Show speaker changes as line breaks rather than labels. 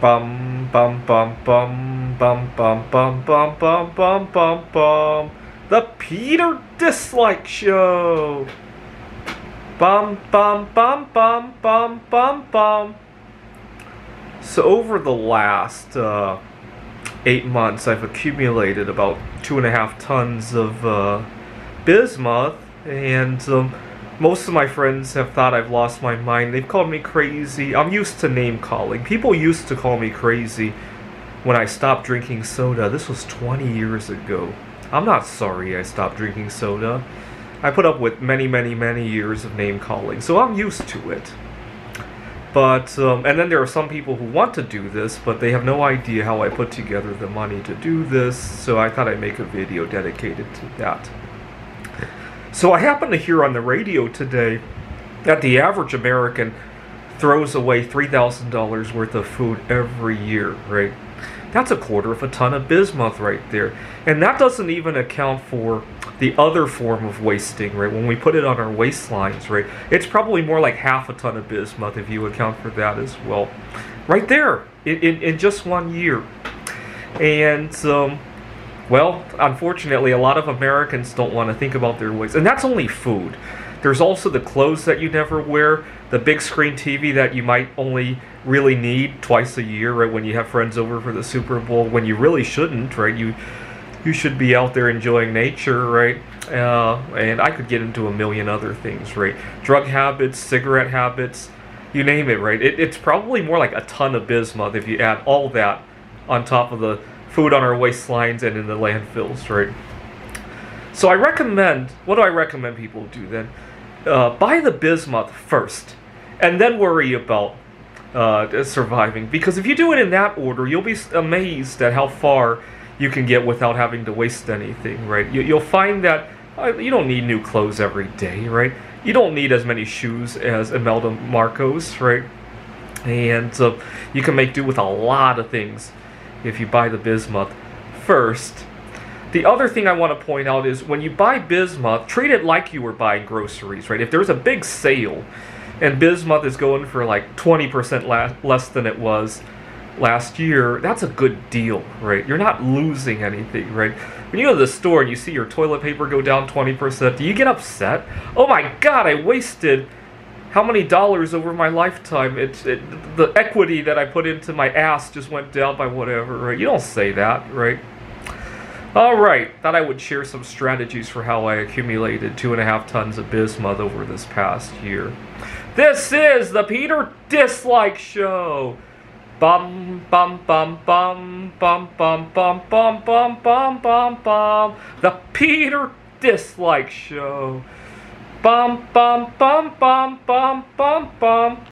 Bum bum bum bum bum bum bum bum bum bum bum bum. The Peter Dislike Show. Bum bum bum bum bum bum bum. So over the last 8 months, I've accumulated about 2.5 tons of bismuth, and most of my friends have thought I've lost my mind. They've called me crazy. I'm used to name calling. People used to call me crazy when I stopped drinking soda. This was 20 years ago. I'm not sorry I stopped drinking soda. I put up with many, many, many years of name calling, so I'm used to it. But, and then there are some people who want to do this, but they have no idea how I put together the money to do this, so I thought I'd make a video dedicated to that. So I happened to hear on the radio today that the average American throws away $3,000 worth of food every year, right? That's 1/4 ton of bismuth right there. And that doesn't even account for the other form of wasting, right? When we put it on our waistlines, right? It's probably more like 1/2 ton of bismuth if you account for that as well. Right there, in just 1 year. And, well, unfortunately, a lot of Americans don't want to think about their waste. And that's only food. There's also the clothes that you never wear, the big screen TV that you might only really need twice a year, right, when you have friends over for the Super Bowl, when you really shouldn't, right? You should be out there enjoying nature, right? And I could get into a million other things, right? Drug habits, cigarette habits, you name it, right? It's probably more like 1 ton of bismuth if you add all that on top of the food on our waistlines and in the landfills, right? So I recommend, what do I recommend people do then? Buy the bismuth first, and then worry about surviving. Because if you do it in that order, you'll be amazed at how far you can get without having to waste anything, right? You'll find that you don't need new clothes every day, right? You don't need as many shoes as Imelda Marcos, right? And you can make do with a lot of things if you buy the bismuth first. The other thing I want to point out is when you buy bismuth, treat it like you were buying groceries, right? If there's a big sale and bismuth is going for like 20% less than it was last year, that's a good deal, right? You're not losing anything, right? When you go to the store and you see your toilet paper go down 20%, do you get upset? Oh my God, I wasted how many dollars over my lifetime? The equity that I put into my ass just went down by whatever, right? You don't say that, right? All right, thought I would share some strategies for how I accumulated 2.5 tons of bismuth over this past year. This is the Peter Dislike Show. Bum bum bum bum bum bum bum bum bum bum bum bum. The Peter Dislike Show. Bum bum bum bum bum bum bum.